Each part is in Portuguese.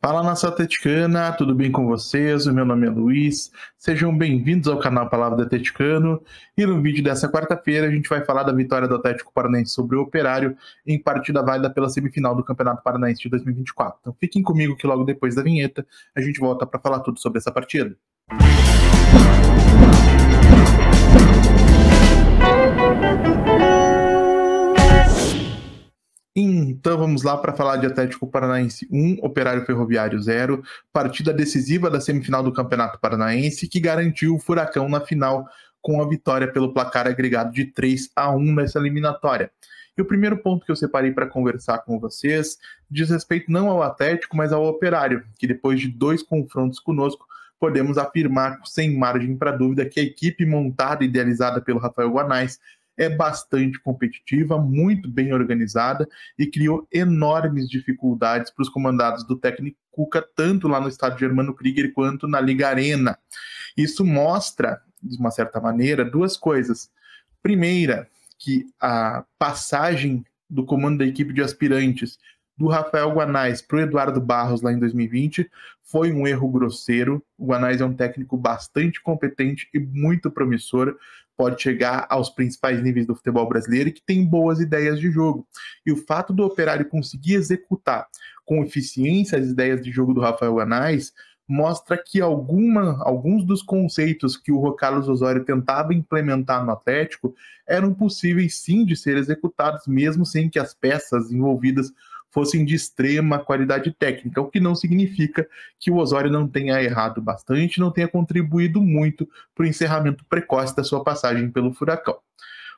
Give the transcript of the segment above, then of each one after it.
Fala, nação atleticana, tudo bem com vocês? O meu nome é Luiz, sejam bem-vindos ao canal Palavra do Atleticano. E no vídeo dessa quarta-feira a gente vai falar da vitória do Atlético Paranaense sobre o Operário em partida válida pela semifinal do Campeonato Paranaense de 2024. Então fiquem comigo que logo depois da vinheta a gente volta para falar tudo sobre essa partida. Então vamos lá para falar de Atlético Paranaense 1, Operário Ferroviário 0, partida decisiva da semifinal do Campeonato Paranaense que garantiu o Furacão na final com a vitória pelo placar agregado de 3-1 nessa eliminatória. E o primeiro ponto que eu separei para conversar com vocês diz respeito não ao Atlético, mas ao Operário, que depois de 2 confrontos conosco, podemos afirmar sem margem para dúvida que a equipe montada e idealizada pelo Rafael Guanais é bastante competitiva, muito bem organizada e criou enormes dificuldades para os comandados do técnico Cuca, tanto lá no estádio Germano Krieger quanto na Liga Arena. Isso mostra, de uma certa maneira, duas coisas. Primeira, que a passagem do comando da equipe de aspirantes do Rafael Guanais para o Eduardo Barros lá em 2020 foi um erro grosseiro. O Guanais é um técnico bastante competente e muito promissor, pode chegar aos principais níveis do futebol brasileiro e que tem boas ideias de jogo. E o fato do Operário conseguir executar com eficiência as ideias de jogo do Rafael Guanais mostra que alguns dos conceitos que o Carlos Osório tentava implementar no Atlético eram possíveis sim de ser executados, mesmo sem que as peças envolvidas fossem de extrema qualidade técnica, o que não significa que o Osório não tenha errado bastante, não tenha contribuído muito para o encerramento precoce da sua passagem pelo Furacão.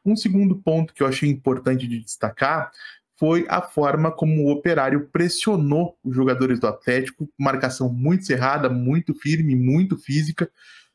Um segundo ponto que eu achei importante de destacar foi a forma como o Operário pressionou os jogadores do Atlético, marcação muito cerrada, muito firme, muito física.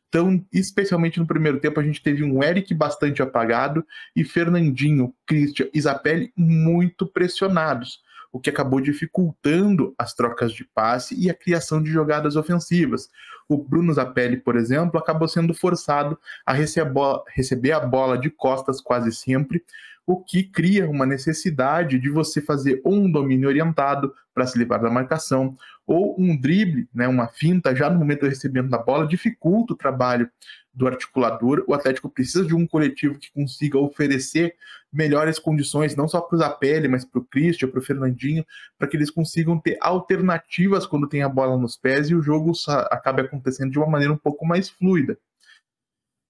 Então, especialmente no primeiro tempo, a gente teve um Eric bastante apagado e Fernandinho, Christian e Zapelli muito pressionados, o que acabou dificultando as trocas de passe e a criação de jogadas ofensivas. O Bruno Zapelli, por exemplo, acabou sendo forçado a receber a bola de costas quase sempre, o que cria uma necessidade de você fazer ou um domínio orientado para se livrar da marcação, ou um drible, uma finta já no momento do recebimento da bola, dificulta o trabalho do articulador. O Atlético precisa de um coletivo que consiga oferecer melhores condições, não só para o Zapelli, mas para o Christian, para o Fernandinho, para que eles consigam ter alternativas quando tem a bola nos pés e o jogo acabe acontecendo de uma maneira um pouco mais fluida.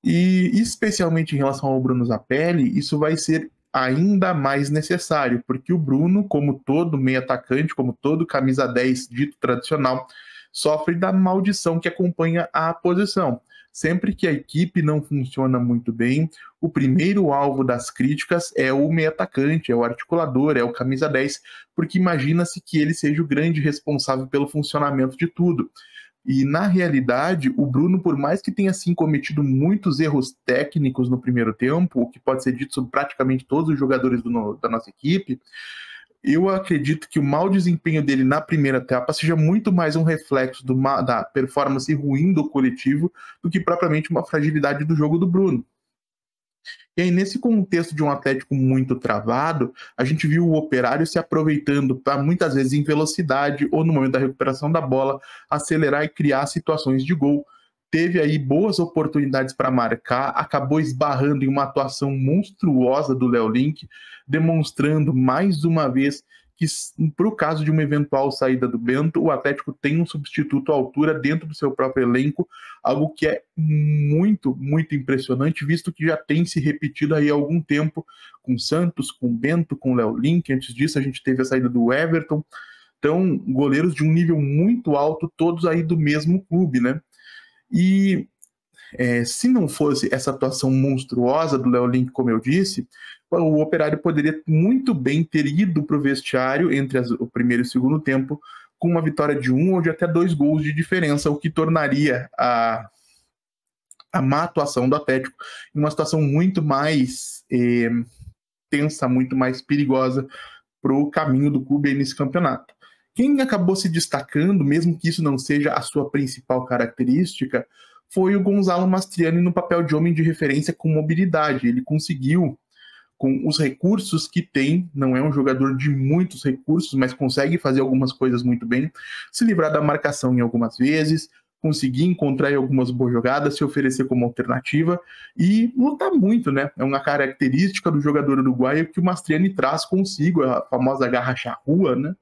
E especialmente em relação ao Bruno Zapelli, isso vai ser ainda mais necessário, porque o Bruno, como todo meio atacante, como todo camisa 10 dito tradicional, sofre da maldição que acompanha a posição. Sempre que a equipe não funciona muito bem, o primeiro alvo das críticas é o meio atacante, é o articulador, é o camisa 10, porque imagina-se que ele seja o grande responsável pelo funcionamento de tudo. E, na realidade, o Bruno, por mais que tenha sim cometido muitos erros técnicos no primeiro tempo, o que pode ser dito sobre praticamente todos os jogadores da nossa equipe, eu acredito que o mau desempenho dele na primeira etapa seja muito mais um reflexo da performance ruim do coletivo do que propriamente uma fragilidade do jogo do Bruno. E aí, nesse contexto de um Atlético muito travado, a gente viu o Operário se aproveitando para, muitas vezes, em velocidade ou no momento da recuperação da bola, acelerar e criar situações de gol. Teve aí boas oportunidades para marcar, acabou esbarrando em uma atuação monstruosa do Léo Link, demonstrando mais uma vez que, para o caso de uma eventual saída do Bento, o Atlético tem um substituto à altura dentro do seu próprio elenco, algo que é muito, muito impressionante, visto que já tem se repetido aí há algum tempo com Santos, com Bento, com Léo Link. Antes disso a gente teve a saída do Everton. Então, goleiros de um nível muito alto, todos aí do mesmo clube, né? E se não fosse essa atuação monstruosa do Léo Link, como eu disse, o Operário poderia muito bem ter ido para o vestiário entre o primeiro e o segundo tempo com uma vitória de 1 ou de até 2 gols de diferença, o que tornaria a má atuação do Atlético em uma situação muito mais tensa, muito mais perigosa para o caminho do clube nesse campeonato. Quem acabou se destacando, mesmo que isso não seja a sua principal característica, foi o Gonzalo Mastriani no papel de homem de referência com mobilidade. Ele conseguiu, com os recursos que tem, não é um jogador de muitos recursos, mas consegue fazer algumas coisas muito bem, se livrar da marcação em algumas vezes, conseguir encontrar em algumas boas jogadas, se oferecer como alternativa e lutar muito, né? É uma característica do jogador uruguaio que o Mastriani traz consigo, a famosa garra charrua, né?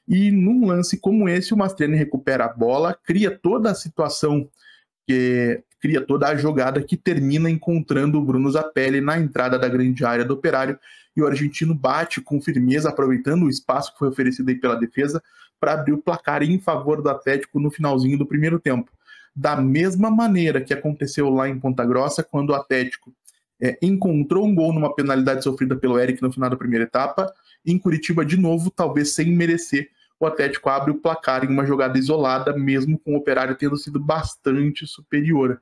E num lance como esse, o Mastriani recupera a bola, cria toda a situação, cria toda a jogada que termina encontrando o Bruno Zapelli na entrada da grande área do Operário, e o argentino bate com firmeza, aproveitando o espaço que foi oferecido aí pela defesa, para abrir o placar em favor do Atlético no finalzinho do primeiro tempo. Da mesma maneira que aconteceu lá em Ponta Grossa, quando o Atlético encontrou um gol numa penalidade sofrida pelo Eric no final da primeira etapa, em Curitiba de novo, talvez sem merecer, o Atlético abre o placar em uma jogada isolada, mesmo com o Operário tendo sido bastante superior.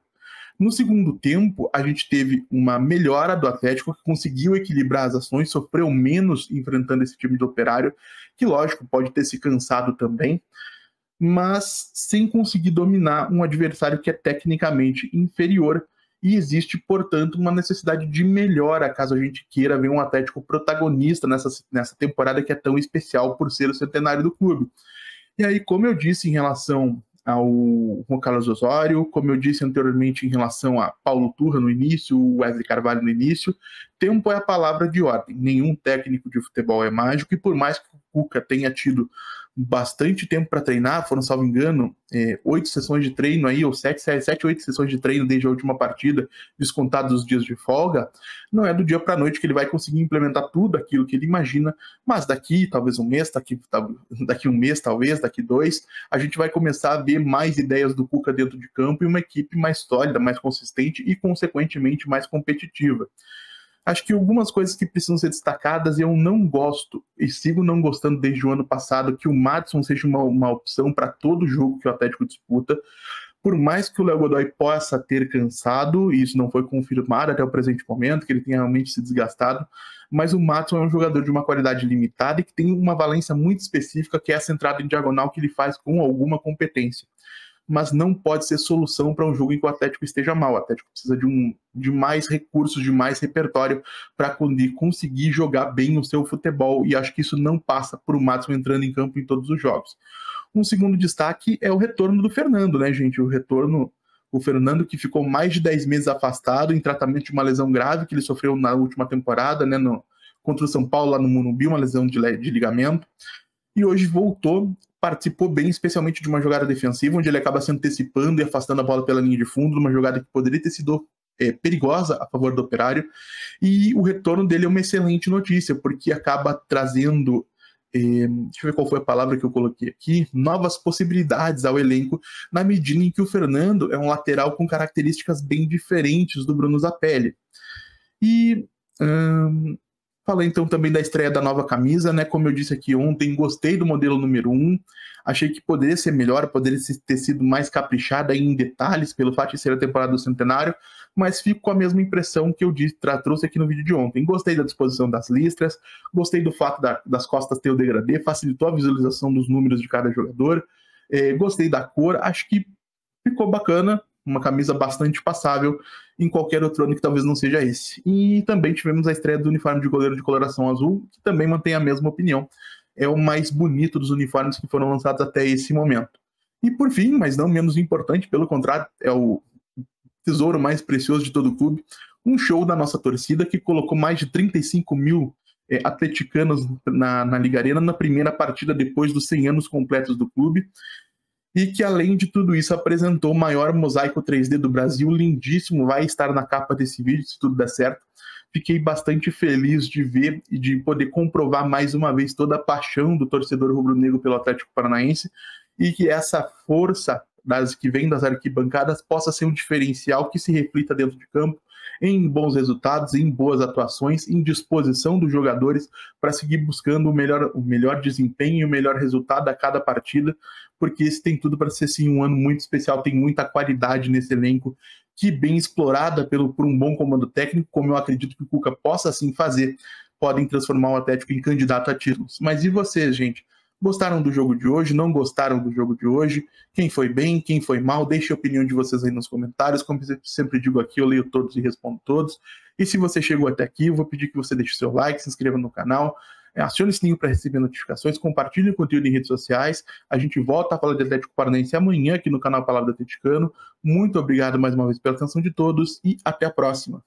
No segundo tempo, a gente teve uma melhora do Atlético, que conseguiu equilibrar as ações, sofreu menos enfrentando esse time do Operário, que, lógico, pode ter se cansado também, mas sem conseguir dominar um adversário que é tecnicamente inferior, e existe, portanto, uma necessidade de melhora caso a gente queira ver um Atlético protagonista nessa temporada que é tão especial por ser o centenário do clube. E aí, como eu disse em relação ao Juan Carlos Osório, como eu disse anteriormente em relação a Paulo Turra no início, o Wesley Carvalho no início, tempo é a palavra de ordem. Nenhum técnico de futebol é mágico, e por mais que o Cuca tenha tido bastante tempo para treinar, foram, salvo engano, 8 sessões de treino aí, ou 7, 8 sessões de treino desde a última partida, descontados os dias de folga, não é do dia para a noite que ele vai conseguir implementar tudo aquilo que ele imagina, mas daqui talvez um mês, daqui um mês talvez, daqui 2, a gente vai começar a ver mais ideias do Cuca dentro de campo e uma equipe mais sólida, mais consistente e, consequentemente, mais competitiva. Acho que algumas coisas que precisam ser destacadas, eu não gosto, e sigo não gostando desde o ano passado, que o Maddison seja uma opção para todo jogo que o Atlético disputa. Por mais que o Léo Godoy possa ter cansado, e isso não foi confirmado até o presente momento, que ele tenha realmente se desgastado, mas o Maddison é um jogador de uma qualidade limitada e que tem uma valência muito específica, que é essa entrada em diagonal que ele faz com alguma competência. Mas não pode ser solução para um jogo em que o Atlético esteja mal. O Atlético precisa de mais recursos, de mais repertório para conseguir jogar bem o seu futebol, e acho que isso não passa por o Maddison entrando em campo em todos os jogos. Um segundo destaque é o retorno do Fernando, né, gente? O Fernando, que ficou mais de 10 meses afastado em tratamento de uma lesão grave que ele sofreu na última temporada, né, contra o São Paulo lá no Morumbi, uma lesão de ligamento, e hoje voltou, participou bem, especialmente de uma jogada defensiva, onde ele acaba se antecipando e afastando a bola pela linha de fundo, uma jogada que poderia ter sido perigosa a favor do Operário, e o retorno dele é uma excelente notícia, porque acaba trazendo, deixa eu ver qual foi a palavra que eu coloquei aqui, novas possibilidades ao elenco, na medida em que o Fernando é um lateral com características bem diferentes do Bruno Zapelli. E falei então também da estreia da nova camisa, né? Como eu disse aqui ontem, gostei do modelo número 1, achei que poderia ser melhor, poderia ter sido mais caprichada em detalhes pelo fato de ser a temporada do centenário, mas fico com a mesma impressão que eu trouxe aqui no vídeo de ontem. Gostei da disposição das listras, gostei do fato das costas ter o degradê, facilitou a visualização dos números de cada jogador, gostei da cor, acho que ficou bacana, uma camisa bastante passável em qualquer outro ano que talvez não seja esse. E também tivemos a estreia do uniforme de goleiro de coloração azul, que também mantém a mesma opinião. É o mais bonito dos uniformes que foram lançados até esse momento. E por fim, mas não menos importante, pelo contrário, é o tesouro mais precioso de todo o clube, um show da nossa torcida que colocou mais de 35 mil atleticanos na Liga Arena na primeira partida depois dos 100 anos completos do clube, e que, além de tudo isso, apresentou o maior mosaico 3D do Brasil, lindíssimo, vai estar na capa desse vídeo, se tudo der certo. Fiquei bastante feliz de ver e de poder comprovar mais uma vez toda a paixão do torcedor rubro-negro pelo Atlético Paranaense, e que essa força que vem das arquibancadas possa ser um diferencial que se reflita dentro de campo, em bons resultados, em boas atuações, em disposição dos jogadores para seguir buscando o melhor desempenho e o melhor resultado a cada partida, porque esse tem tudo para ser sim um ano muito especial, tem muita qualidade nesse elenco, que bem explorada por um bom comando técnico, como eu acredito que o Cuca possa assim fazer, podem transformar o Atlético em candidato a títulos. Mas e vocês, gente? Gostaram do jogo de hoje? Não gostaram do jogo de hoje? Quem foi bem? Quem foi mal? Deixe a opinião de vocês aí nos comentários. Como eu sempre digo aqui, eu leio todos e respondo todos. E se você chegou até aqui, eu vou pedir que você deixe seu like, se inscreva no canal, acione o sininho para receber notificações, compartilhe o conteúdo em redes sociais. A gente volta a falar de Atlético Paranaense amanhã aqui no canal Palavra do Atleticano. Muito obrigado mais uma vez pela atenção de todos e até a próxima.